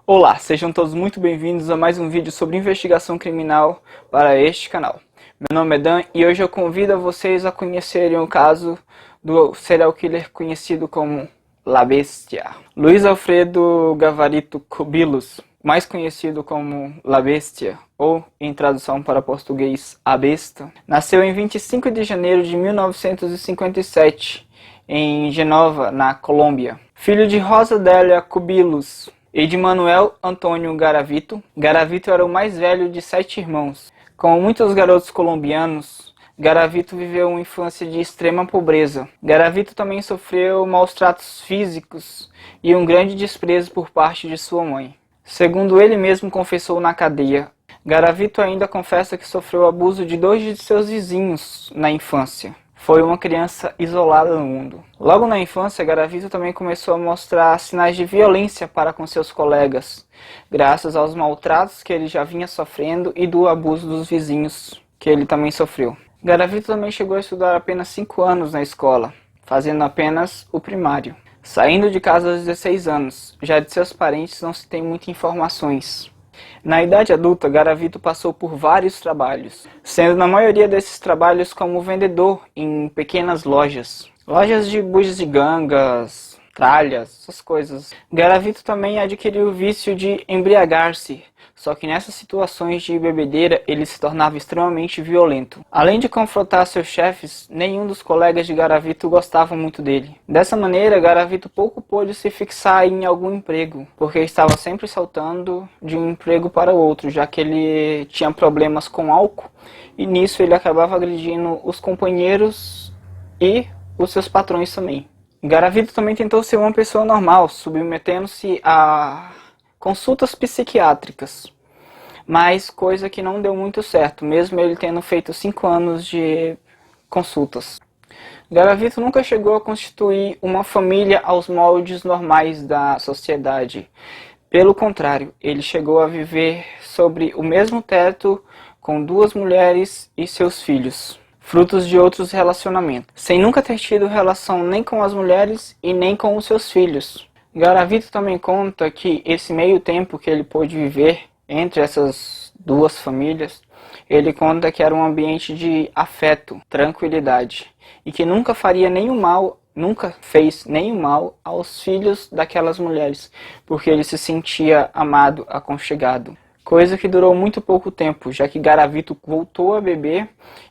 Olá, sejam todos muito bem-vindos a mais um vídeo sobre investigação criminal para este canal. Meu nome é Dan e hoje eu convido a vocês a conhecerem o caso do serial killer conhecido como La Bestia. Luiz Alfredo Gavarito Cubillos, mais conhecido como La Bestia, ou em tradução para português, A Besta, nasceu em 25 de janeiro de 1957, em Genova, na Colômbia. Filho de Rosa Délia Cubillos e de Manuel Antônio Garavito. Garavito era o mais velho de 7 irmãos. Como muitos garotos colombianos, Garavito viveu uma infância de extrema pobreza. Garavito também sofreu maus tratos físicos e um grande desprezo por parte de sua mãe. Segundo ele mesmo confessou na cadeia, Garavito ainda confessa que sofreu abuso de 2 de seus vizinhos na infância. Foi uma criança isolada no mundo. Logo na infância, Garavito também começou a mostrar sinais de violência para com seus colegas, graças aos maltratos que ele já vinha sofrendo e do abuso dos vizinhos, que ele também sofreu. Garavito também chegou a estudar apenas 5 anos na escola, fazendo apenas o primário. Saindo de casa aos 16 anos, já de seus parentes não se tem muitas informações. Na idade adulta, Garavito passou por vários trabalhos, sendo na maioria desses trabalhos como vendedor em pequenas lojas. Lojas de bugigangas, tralhas, essas coisas. Garavito também adquiriu o vício de embriagar-se, só que nessas situações de bebedeira ele se tornava extremamente violento. Além de confrontar seus chefes, nenhum dos colegas de Garavito gostava muito dele. Dessa maneira, Garavito pouco pôde se fixar em algum emprego, porque estava sempre saltando de um emprego para o outro, já que ele tinha problemas com álcool, e nisso ele acabava agredindo os companheiros e os seus patrões também. Garavito também tentou ser uma pessoa normal, submetendo-se a consultas psiquiátricas, mas coisa que não deu muito certo, mesmo ele tendo feito 5 anos de consultas. Garavito nunca chegou a constituir uma família aos moldes normais da sociedade. Pelo contrário, ele chegou a viver sobre o mesmo teto com 2 mulheres e seus filhos, frutos de outros relacionamentos, sem nunca ter tido relação nem com as mulheres e nem com os seus filhos. Garavito também conta que esse meio tempo que ele pôde viver entre essas 2 famílias, ele conta que era um ambiente de afeto, tranquilidade, e que nunca fez nenhum mal aos filhos daquelas mulheres, porque ele se sentia amado, aconchegado. Coisa que durou muito pouco tempo, já que Garavito voltou a beber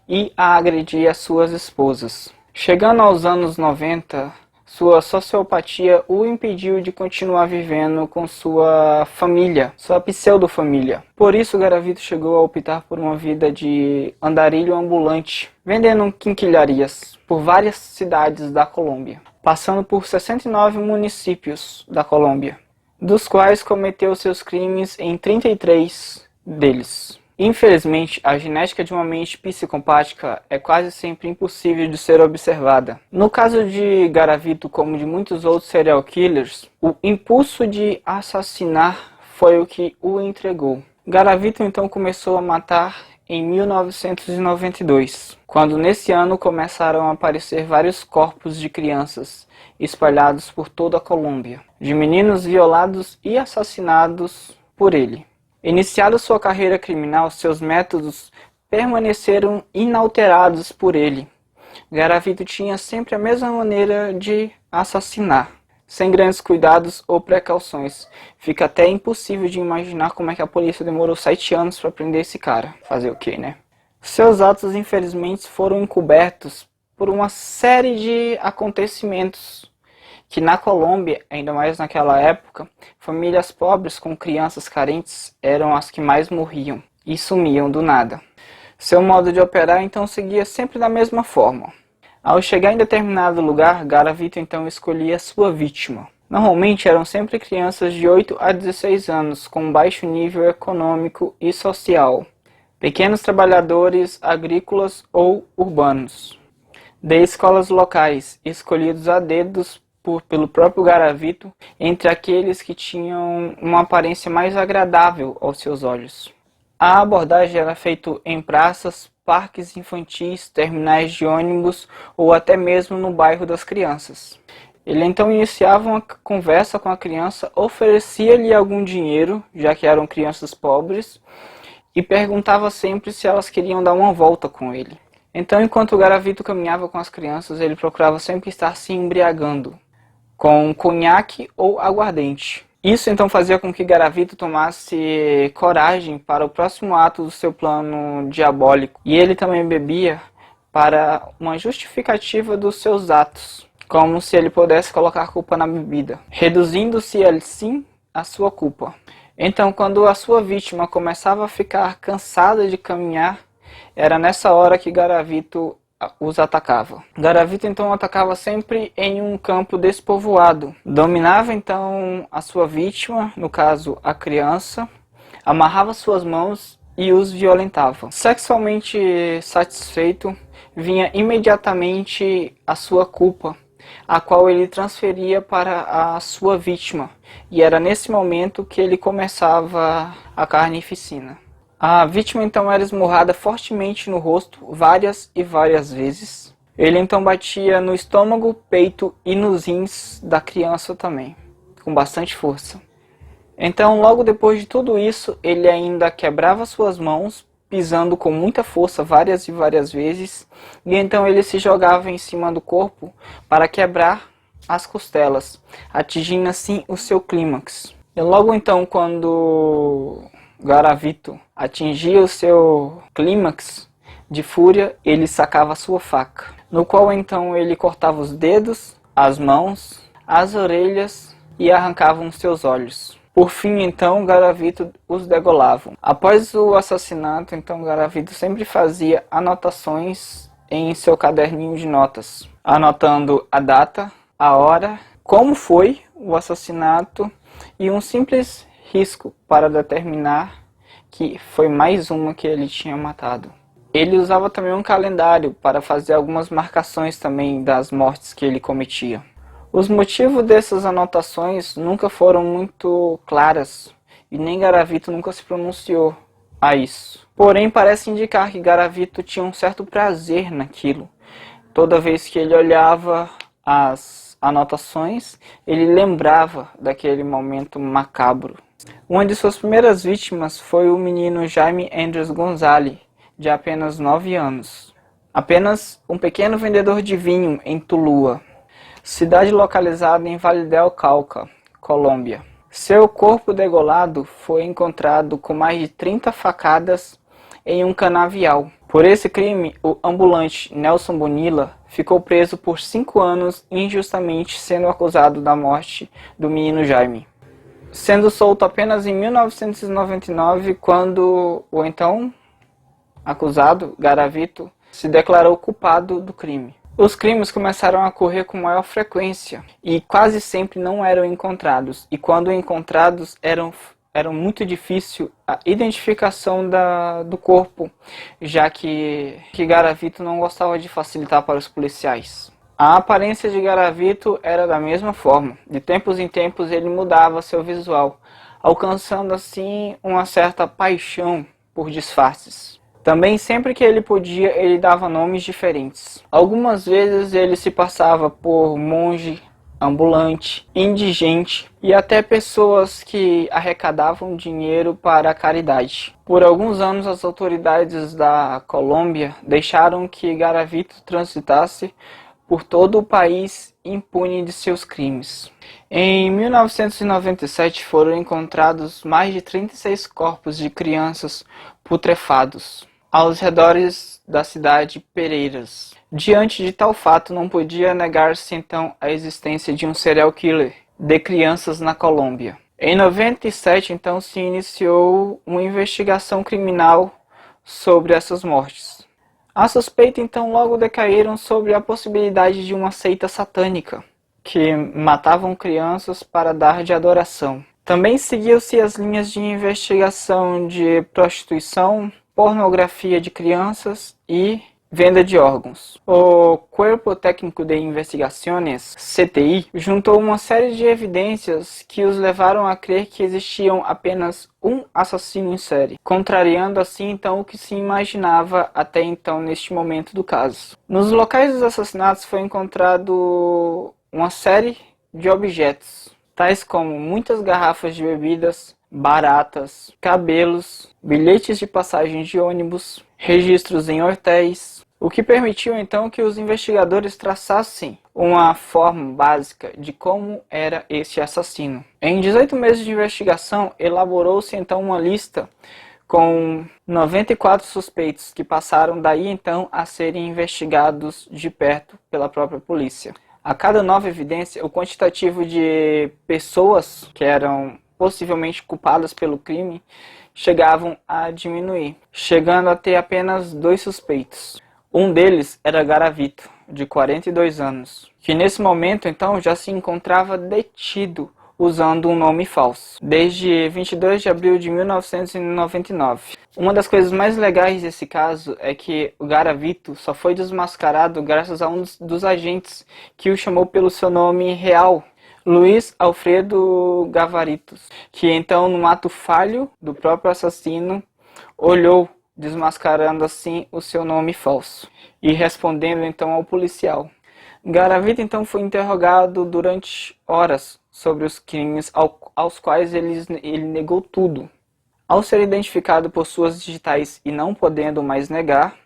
e a agredir as suas esposas. Chegando aos anos 90, sua sociopatia o impediu de continuar vivendo com sua família, sua pseudo-família. Por isso, Garavito chegou a optar por uma vida de andarilho ambulante, vendendo quinquilharias por várias cidades da Colômbia, passando por 69 municípios da Colômbia, dos quais cometeu seus crimes em 33 deles. Infelizmente, a genética de uma mente psicopática é quase sempre impossível de ser observada. No caso de Garavito, como de muitos outros serial killers, o impulso de assassinar foi o que o entregou. Garavito então começou a matar em 1992, quando nesse ano começaram a aparecer vários corpos de crianças espalhados por toda a Colômbia, de meninos violados e assassinados por ele. Iniciada sua carreira criminal, seus métodos permaneceram inalterados por ele. Garavito tinha sempre a mesma maneira de assassinar, sem grandes cuidados ou precauções. Fica até impossível de imaginar como é que a polícia demorou 7 anos para prender esse cara. Fazer o quê, né? Seus atos, infelizmente, foram encobertos por uma série de acontecimentos que na Colômbia, ainda mais naquela época, famílias pobres com crianças carentes eram as que mais morriam e sumiam do nada. Seu modo de operar então seguia sempre da mesma forma. Ao chegar em determinado lugar, Garavito então escolhia sua vítima. Normalmente eram sempre crianças de 8 a 16 anos, com baixo nível econômico e social, pequenos trabalhadores agrícolas ou urbanos, de escolas locais, escolhidos a dedos pelo próprio Garavito, entre aqueles que tinham uma aparência mais agradável aos seus olhos. A abordagem era feita em praças, parques infantis, terminais de ônibus ou até mesmo no bairro das crianças. Ele então iniciava uma conversa com a criança, oferecia-lhe algum dinheiro, já que eram crianças pobres, e perguntava sempre se elas queriam dar uma volta com ele. Então, enquanto o Garavito caminhava com as crianças, ele procurava sempre estar se embriagando com conhaque ou aguardente. Isso então fazia com que Garavito tomasse coragem para o próximo ato do seu plano diabólico. E ele também bebia para uma justificativa dos seus atos, como se ele pudesse colocar culpa na bebida, reduzindo-se assim a sua culpa. Então, quando a sua vítima começava a ficar cansada de caminhar, era nessa hora que Garavito os atacava. Garavito então atacava sempre em um campo despovoado. Dominava então a sua vítima, no caso a criança, amarrava suas mãos e os violentava. Sexualmente satisfeito, vinha imediatamente a sua culpa, a qual ele transferia para a sua vítima, e era nesse momento que ele começava a carnificina. A vítima então era esmurrada fortemente no rosto várias e várias vezes. Ele então batia no estômago, peito e nos rins da criança também, com bastante força. Então, logo depois de tudo isso, ele ainda quebrava suas mãos, pisando com muita força várias e várias vezes, e então ele se jogava em cima do corpo para quebrar as costelas, atingindo assim o seu clímax. E logo então, quando Garavito atingia o seu clímax de fúria, ele sacava sua faca, no qual então ele cortava os dedos, as mãos, as orelhas e arrancava os seus olhos. Por fim, então, Garavito os degolava. Após o assassinato, então, Garavito sempre fazia anotações em seu caderninho de notas, anotando a data, a hora, como foi o assassinato e um simples risco para determinar que foi mais uma que ele tinha matado. Ele usava também um calendário para fazer algumas marcações também das mortes que ele cometia. Os motivos dessas anotações nunca foram muito claras e nem Garavito nunca se pronunciou a isso. Porém, parece indicar que Garavito tinha um certo prazer naquilo. Toda vez que ele olhava as anotações, ele lembrava daquele momento macabro. Uma de suas primeiras vítimas foi o menino Jaime Andres Gonzalez, de apenas 9 anos. Apenas um pequeno vendedor de vinho em Tulua, cidade localizada em Valle del Cauca, Colômbia. Seu corpo degolado foi encontrado com mais de 30 facadas em um canavial. Por esse crime, o ambulante Nelson Bonilla ficou preso por 5 anos injustamente, sendo acusado da morte do menino Jaime, sendo solto apenas em 1999, quando o então acusado, Garavito, se declarou culpado do crime. Os crimes começaram a ocorrer com maior frequência e quase sempre não eram encontrados, e quando encontrados eram muito difícil a identificação do corpo, já que Garavito não gostava de facilitar para os policiais. A aparência de Garavito era da mesma forma. De tempos em tempos ele mudava seu visual, alcançando assim uma certa paixão por disfarces. Também sempre que ele podia, ele dava nomes diferentes. Algumas vezes ele se passava por monge, ambulante, indigente e até pessoas que arrecadavam dinheiro para a caridade. Por alguns anos as autoridades da Colômbia deixaram que Garavito transitasse por todo o país impune de seus crimes. Em 1997 foram encontrados mais de 36 corpos de crianças putrefados aos redores da cidade Pereiras. Diante de tal fato, não podia negar-se então a existência de um serial killer de crianças na Colômbia. Em 97, então, se iniciou uma investigação criminal sobre essas mortes. A suspeita então logo decaíram sobre a possibilidade de uma seita satânica, que matavam crianças para dar de adoração. Também seguiu-se as linhas de investigação de prostituição, pornografia de crianças e venda de órgãos. O Cuerpo Técnico de Investigaciones, CTI, juntou uma série de evidências que os levaram a crer que existiam apenas um assassino em série, contrariando assim então o que se imaginava até então neste momento do caso. Nos locais dos assassinatos foi encontrado uma série de objetos, tais como muitas garrafas de bebidas, baratas, cabelos, bilhetes de passagem de ônibus, registros em hotéis, o que permitiu então que os investigadores traçassem uma forma básica de como era este assassino. Em 18 meses de investigação, elaborou-se então uma lista com 94 suspeitos que passaram daí então a serem investigados de perto pela própria polícia. A cada nova evidência, o quantitativo de pessoas que eram possivelmente culpadas pelo crime chegavam a diminuir, chegando a ter apenas 2 suspeitos. Um deles era Garavito, de 42 anos, que nesse momento então já se encontrava detido usando um nome falso, desde 22 de abril de 1999. Uma das coisas mais legais desse caso é que o Garavito só foi desmascarado graças a um dos agentes que o chamou pelo seu nome real, Luiz Alfredo Gavaritos, que então, num ato falho do próprio assassino, olhou, desmascarando assim o seu nome falso e respondendo então ao policial. Garavito então foi interrogado durante horas sobre os crimes aos quais ele negou tudo. Ao ser identificado por suas digitais e não podendo mais negar,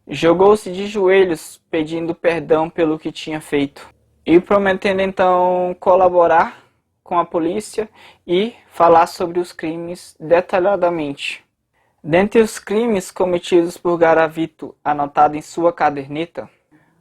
jogou-se de joelhos pedindo perdão pelo que tinha feito e prometendo então colaborar com a polícia e falar sobre os crimes detalhadamente. Dentre os crimes cometidos por Garavito, anotado em sua caderneta,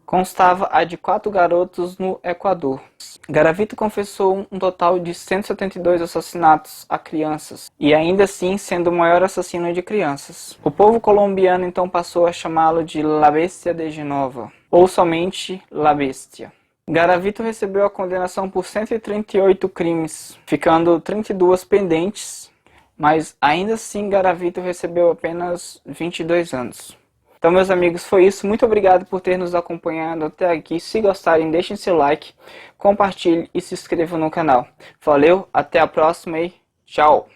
constava a de 4 garotos no Equador. Garavito confessou um total de 172 assassinatos a crianças, e ainda assim sendo o maior assassino de crianças. O povo colombiano então passou a chamá-lo de La Bestia de Genova, ou somente La Bestia. Garavito recebeu a condenação por 138 crimes, ficando 32 pendentes, mas ainda assim Garavito recebeu apenas 22 anos. Então, meus amigos, foi isso. Muito obrigado por ter nos acompanhado até aqui. Se gostarem, deixem seu like, compartilhe e se inscrevam no canal. Valeu, até a próxima e tchau!